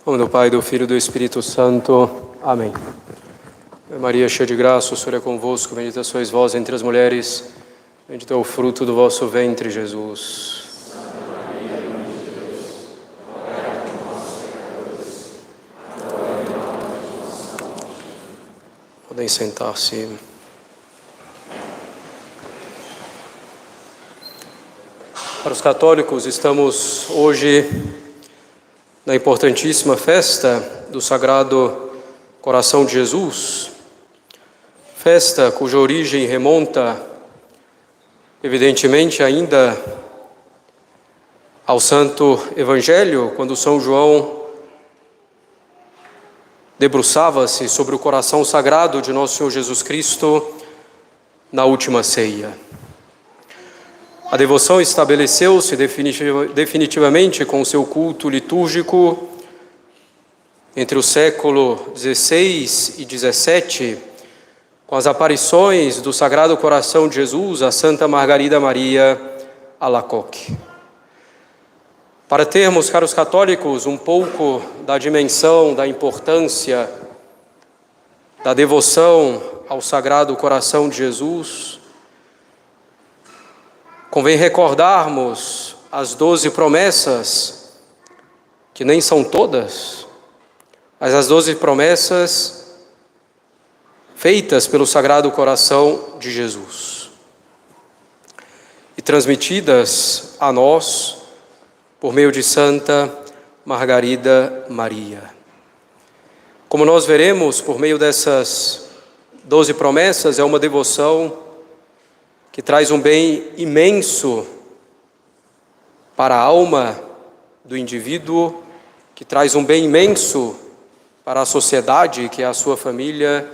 Em nome do Pai, do Filho e do Espírito Santo. Amém. Maria, cheia de graça, o Senhor é convosco, bendita sois vós entre as mulheres, bendito é o fruto do vosso ventre, Jesus. Podem sentar-se. Para os católicos, estamos hoje na importantíssima festa do Sagrado Coração de Jesus, festa cuja origem remonta, evidentemente, ainda ao Santo Evangelho, quando São João debruçava-se sobre o coração sagrado de nosso Senhor Jesus Cristo na última ceia. A devoção estabeleceu-se definitivamente com seu culto litúrgico entre o século XVI e XVII, com as aparições do Sagrado Coração de Jesus a Santa Margarida Maria Alacoque. Para termos, caros católicos, um pouco da dimensão, da importância da devoção ao Sagrado Coração de Jesus, convém recordarmos as 12 promessas, que nem são todas, mas as 12 promessas feitas pelo Sagrado Coração de Jesus e transmitidas a nós por meio de Santa Margarida Maria. Como nós veremos, por meio dessas 12 promessas, é uma devoção que traz um bem imenso para a alma do indivíduo, que traz um bem imenso para a sociedade, que é a sua família,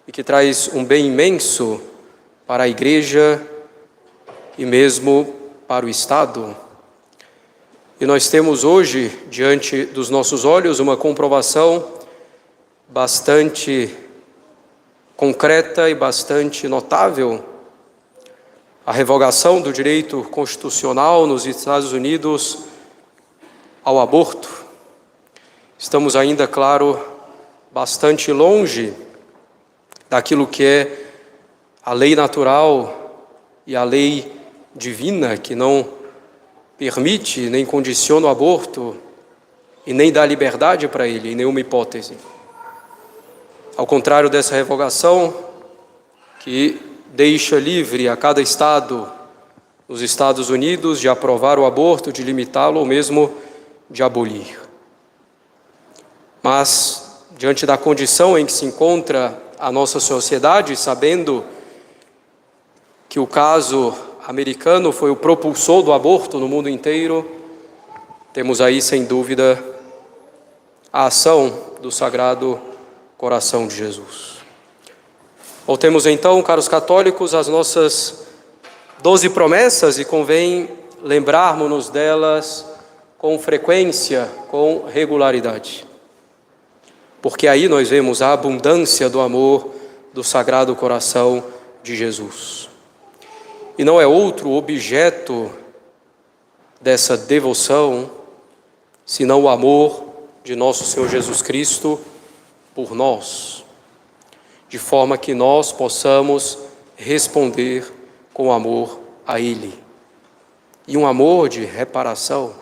e que traz um bem imenso para a igreja e mesmo para o Estado. E nós temos hoje, diante dos nossos olhos, uma comprovação bastante concreta e bastante notável: a revogação do direito constitucional nos Estados Unidos ao aborto. Estamos ainda, claro, bastante longe daquilo que é a lei natural e a lei divina, que não permite nem condiciona o aborto e nem dá liberdade para ele, em nenhuma hipótese. Ao contrário dessa revogação, que deixa livre a cada estado, nos Estados Unidos, de aprovar o aborto, de limitá-lo ou mesmo de abolir. Mas, diante da condição em que se encontra a nossa sociedade, sabendo que o caso americano foi o propulsor do aborto no mundo inteiro, temos aí, sem dúvida, a ação do Sagrado Coração de Jesus. Voltemos então, caros católicos, às nossas 12 promessas, e convém lembrarmos-nos delas com frequência, com regularidade. Porque aí nós vemos a abundância do amor do Sagrado Coração de Jesus. E não é outro objeto dessa devoção, senão o amor de nosso Senhor Jesus Cristo por nós, de forma que nós possamos responder com amor a Ele, e um amor de reparação.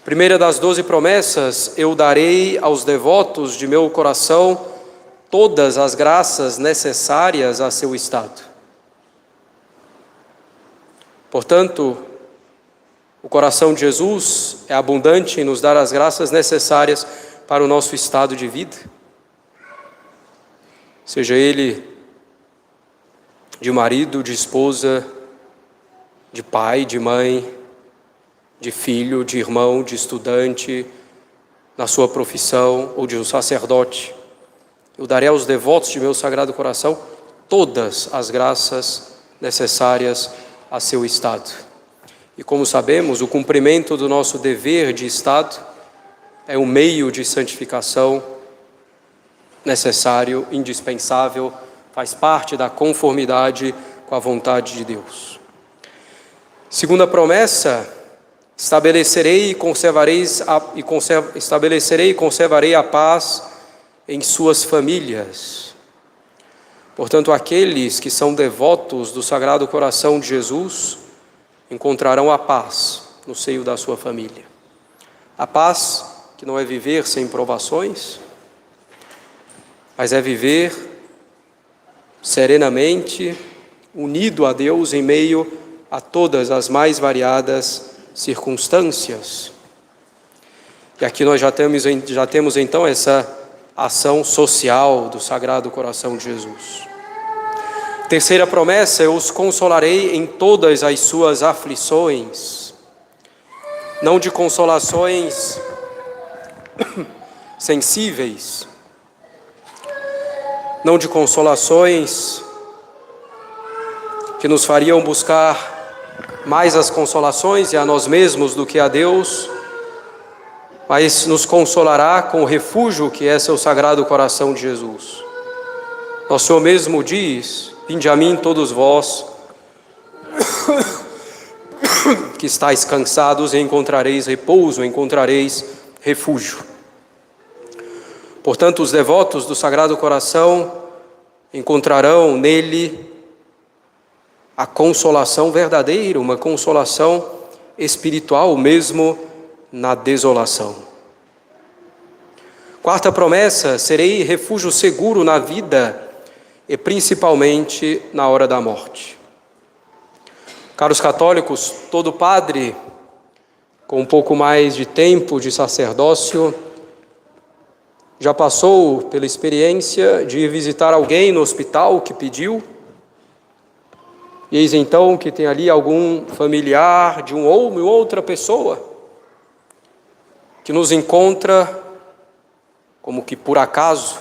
Primeira das 12 promessas: eu darei aos devotos de meu coração todas as graças necessárias a seu estado. Portanto, o coração de Jesus é abundante em nos dar as graças necessárias para o nosso estado de vida, seja ele de marido, de esposa, de pai, de mãe, de filho, de irmão, de estudante, na sua profissão ou de um sacerdote. Eu darei aos devotos de meu Sagrado Coração todas as graças necessárias a seu estado. E como sabemos, o cumprimento do nosso dever de estado é um meio de santificação necessário, indispensável, faz parte da conformidade com a vontade de Deus. Segunda promessa: estabelecerei e conservarei a paz em suas famílias. Portanto, aqueles que são devotos do Sagrado Coração de Jesus encontrarão a paz no seio da sua família. A paz que não é viver sem provações, mas é viver serenamente, unido a Deus em meio a todas as mais variadas circunstâncias. E aqui nós já temos então essa ação social do Sagrado Coração de Jesus. Terceira promessa: eu os consolarei em todas as suas aflições. Não de consolações sensíveis, não de consolações que nos fariam buscar mais as consolações e a nós mesmos do que a Deus, mas nos consolará com o refúgio que é seu Sagrado Coração de Jesus. Nosso Senhor mesmo diz: vinde a mim todos vós que estáis cansados e encontrareis repouso, encontrareis refúgio. Portanto, os devotos do Sagrado Coração encontrarão nele a consolação verdadeira, uma consolação espiritual, mesmo na desolação. Quarta promessa: serei refúgio seguro na vida e principalmente na hora da morte. Caros católicos, todo padre com um pouco mais de tempo de sacerdócio já passou pela experiência de ir visitar alguém no hospital que pediu, e eis então que tem ali algum familiar de uma ou outra pessoa que nos encontra como que por acaso,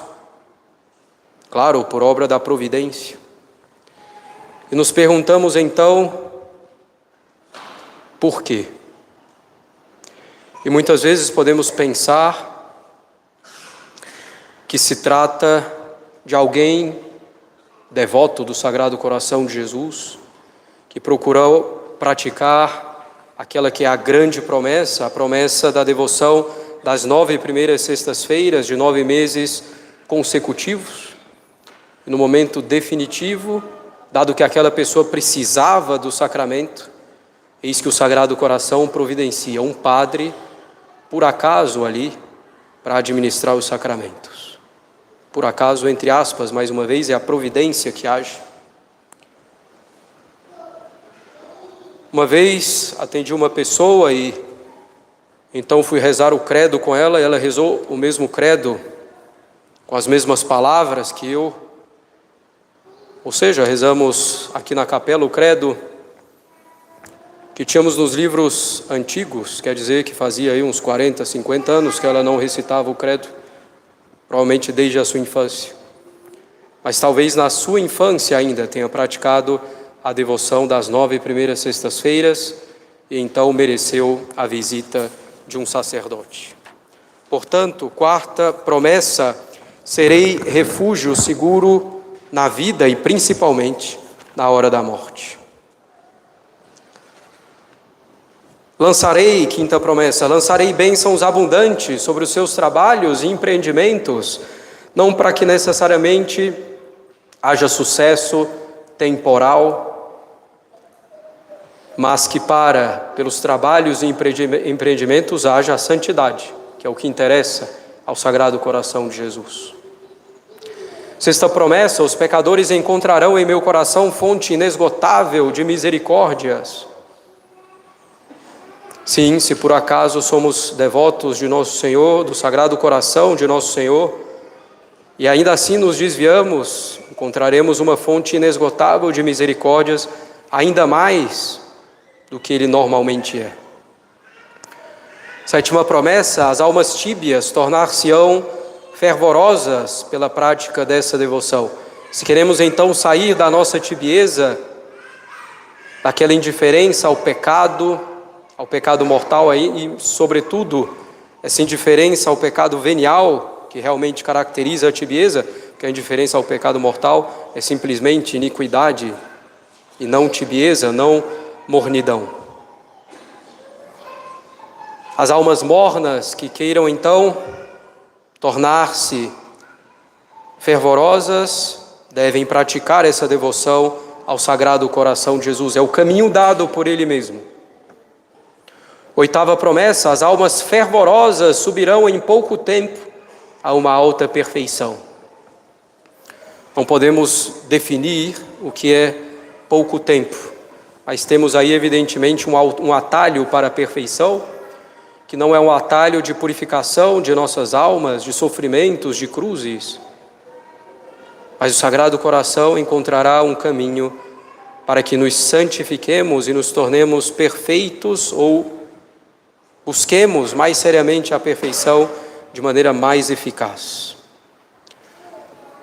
claro, por obra da providência. E nos perguntamos então, por quê? E muitas vezes podemos pensar que se trata de alguém devoto do Sagrado Coração de Jesus, que procurou praticar aquela que é a grande promessa, a promessa da devoção das 9 primeiras sextas-feiras de 9 meses consecutivos. E no momento definitivo, dado que aquela pessoa precisava do sacramento, eis que o Sagrado Coração providencia um padre, por acaso ali, para administrar os sacramentos. Por acaso, entre aspas, mais uma vez, é a providência que age. Uma vez atendi uma pessoa e então fui rezar o credo com ela, e ela rezou o mesmo credo, com as mesmas palavras que eu. Ou seja, rezamos aqui na capela o credo que tínhamos nos livros antigos, quer dizer que fazia aí uns 40, 50 anos que ela não recitava o credo, provavelmente desde a sua infância. Mas talvez na sua infância ainda tenha praticado a devoção das 9 primeiras sextas-feiras e então mereceu a visita de um sacerdote. Portanto, quarta promessa: serei refúgio seguro na vida e principalmente na hora da morte. Lançarei, quinta promessa, lançarei bênçãos abundantes sobre os seus trabalhos e empreendimentos, não para que necessariamente haja sucesso temporal, mas que pelos trabalhos e empreendimentos haja a santidade, que é o que interessa ao Sagrado Coração de Jesus. Sexta promessa: os pecadores encontrarão em meu coração fonte inesgotável de misericórdias. Sim, se por acaso somos devotos de Nosso Senhor, do Sagrado Coração de Nosso Senhor, e ainda assim nos desviamos, encontraremos uma fonte inesgotável de misericórdias, ainda mais do que Ele normalmente é. Sétima promessa: as almas tíbias tornar-se-ão fervorosas pela prática dessa devoção. Se queremos então sair da nossa tibieza, daquela indiferença ao pecado mortal aí, e sobretudo essa indiferença ao pecado venial, que realmente caracteriza a tibieza, porque a indiferença ao pecado mortal é simplesmente iniquidade e não tibieza, não mornidão. As almas mornas que queiram então tornar-se fervorosas devem praticar essa devoção ao Sagrado Coração de Jesus. É o caminho dado por Ele mesmo. Oitava promessa: as almas fervorosas subirão em pouco tempo a uma alta perfeição. Não podemos definir o que é pouco tempo, mas temos aí evidentemente um atalho para a perfeição, que não é um atalho de purificação de nossas almas, de sofrimentos, de cruzes, mas o Sagrado Coração encontrará um caminho para que nos santifiquemos e nos tornemos perfeitos, ou busquemos mais seriamente a perfeição de maneira mais eficaz.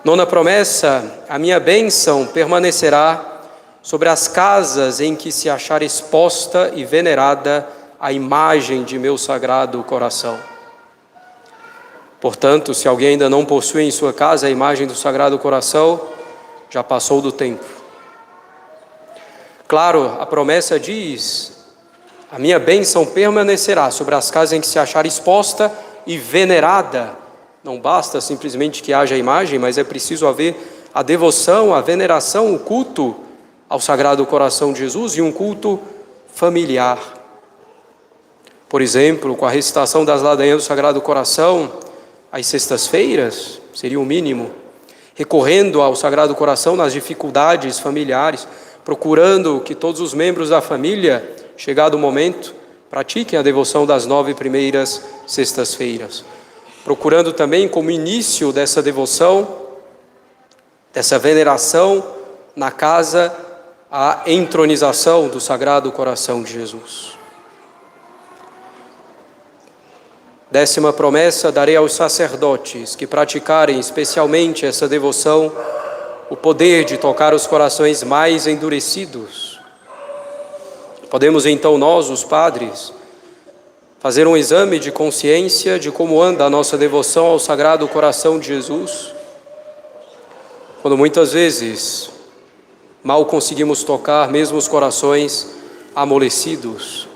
Nona promessa: a minha bênção permanecerá sobre as casas em que se achar exposta e venerada a imagem de meu Sagrado Coração. Portanto, se alguém ainda não possui em sua casa a imagem do Sagrado Coração, já passou do tempo. Claro, a promessa diz: a minha bênção permanecerá sobre as casas em que se achar exposta e venerada. Não basta simplesmente que haja a imagem, mas é preciso haver a devoção, a veneração, o culto ao Sagrado Coração de Jesus, e um culto familiar. Por exemplo, com a recitação das ladainhas do Sagrado Coração às sextas-feiras, seria o mínimo, recorrendo ao Sagrado Coração nas dificuldades familiares, procurando que todos os membros da família, chegado o momento, pratiquem a devoção das 9 primeiras sextas-feiras. Procurando também, como início dessa devoção, dessa veneração na casa, a entronização do Sagrado Coração de Jesus. 10ª promessa: darei aos sacerdotes que praticarem especialmente essa devoção o poder de tocar os corações mais endurecidos. Podemos então nós, os padres, fazer um exame de consciência de como anda a nossa devoção ao Sagrado Coração de Jesus, quando muitas vezes mal conseguimos tocar mesmo os corações amolecidos.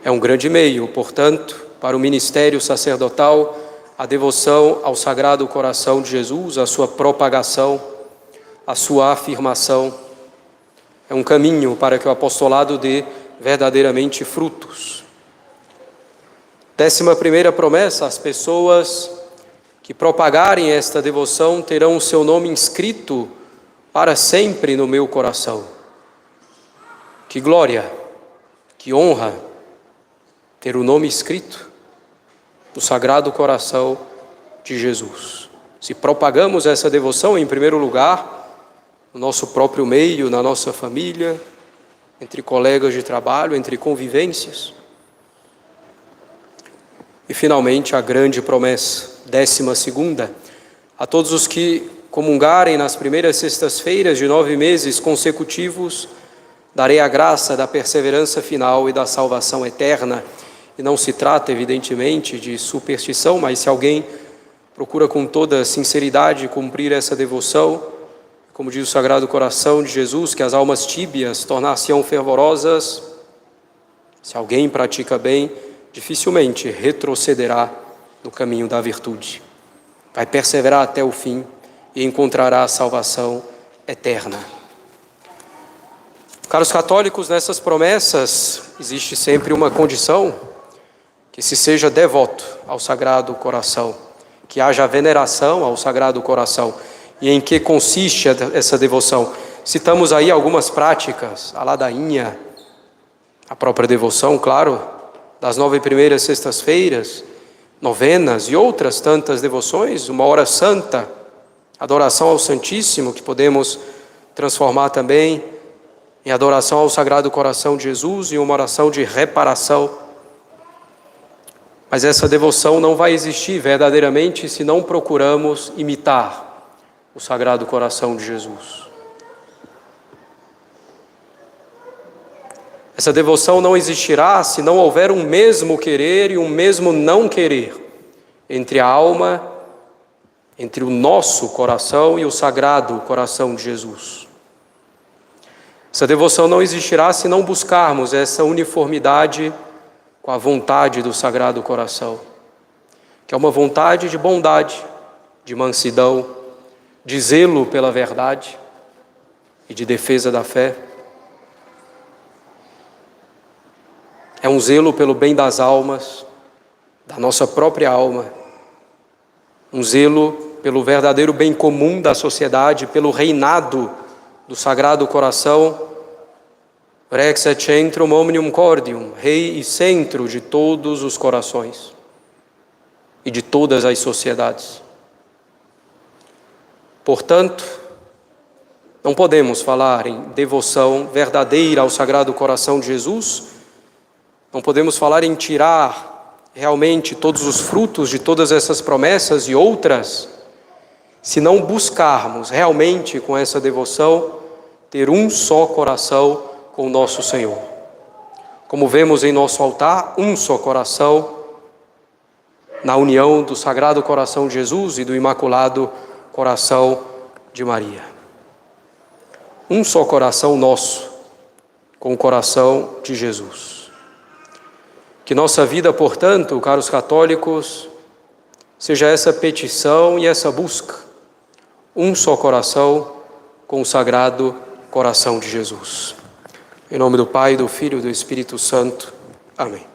É um grande meio, portanto, para o ministério sacerdotal, a devoção ao Sagrado Coração de Jesus, a sua propagação, a sua afirmação. É um caminho para que o apostolado dê verdadeiramente frutos. 11ª promessa: as pessoas que propagarem esta devoção terão o seu nome inscrito para sempre no meu coração. Que glória, que honra ter o nome escrito no Sagrado Coração de Jesus. Se propagamos essa devoção, em primeiro lugar, no nosso próprio meio, na nossa família, entre colegas de trabalho, entre convivências. E finalmente a grande promessa, 12ª: a todos os que comungarem nas primeiras sextas-feiras de 9 meses consecutivos, darei a graça da perseverança final e da salvação eterna. E não se trata, evidentemente, de superstição, mas se alguém procura com toda sinceridade cumprir essa devoção, como diz o Sagrado Coração de Jesus, que as almas tíbias tornar-se-ão fervorosas, se alguém pratica bem, dificilmente retrocederá no caminho da virtude. Vai perseverar até o fim e encontrará a salvação eterna. Caros católicos, nessas promessas existe sempre uma condição: que se seja devoto ao Sagrado Coração, que haja veneração ao Sagrado Coração. E em que consiste essa devoção? Citamos aí algumas práticas: a ladainha, a própria devoção, claro, das 9 primeiras sextas-feiras, novenas e outras tantas devoções, uma hora santa, adoração ao Santíssimo, que podemos transformar também em adoração ao Sagrado Coração de Jesus e uma oração de reparação. Mas essa devoção não vai existir verdadeiramente se não procuramos imitar o Sagrado Coração de Jesus. Essa devoção não existirá se não houver um mesmo querer e um mesmo não querer entre a alma, entre o nosso coração e o Sagrado Coração de Jesus. Essa devoção não existirá se não buscarmos essa uniformidade com a vontade do Sagrado Coração, que é uma vontade de bondade, de mansidão, de zelo pela verdade e de defesa da fé. É um zelo pelo bem das almas, da nossa própria alma, um zelo pelo verdadeiro bem comum da sociedade, pelo reinado do Sagrado Coração, Rex et centrum omnium cordium, rei e centro de todos os corações e de todas as sociedades. Portanto, não podemos falar em devoção verdadeira ao Sagrado Coração de Jesus, não podemos falar em tirar realmente todos os frutos de todas essas promessas e outras, se não buscarmos realmente com essa devoção ter um só coração com o nosso Senhor. Como vemos em nosso altar, um só coração na união do Sagrado Coração de Jesus e do Imaculado Coração de Maria. Um só coração nosso com o coração de Jesus. Que nossa vida, portanto, caros católicos, seja essa petição e essa busca. Um só coração com o Sagrado Coração de Jesus. Em nome do Pai, do Filho e do Espírito Santo. Amém.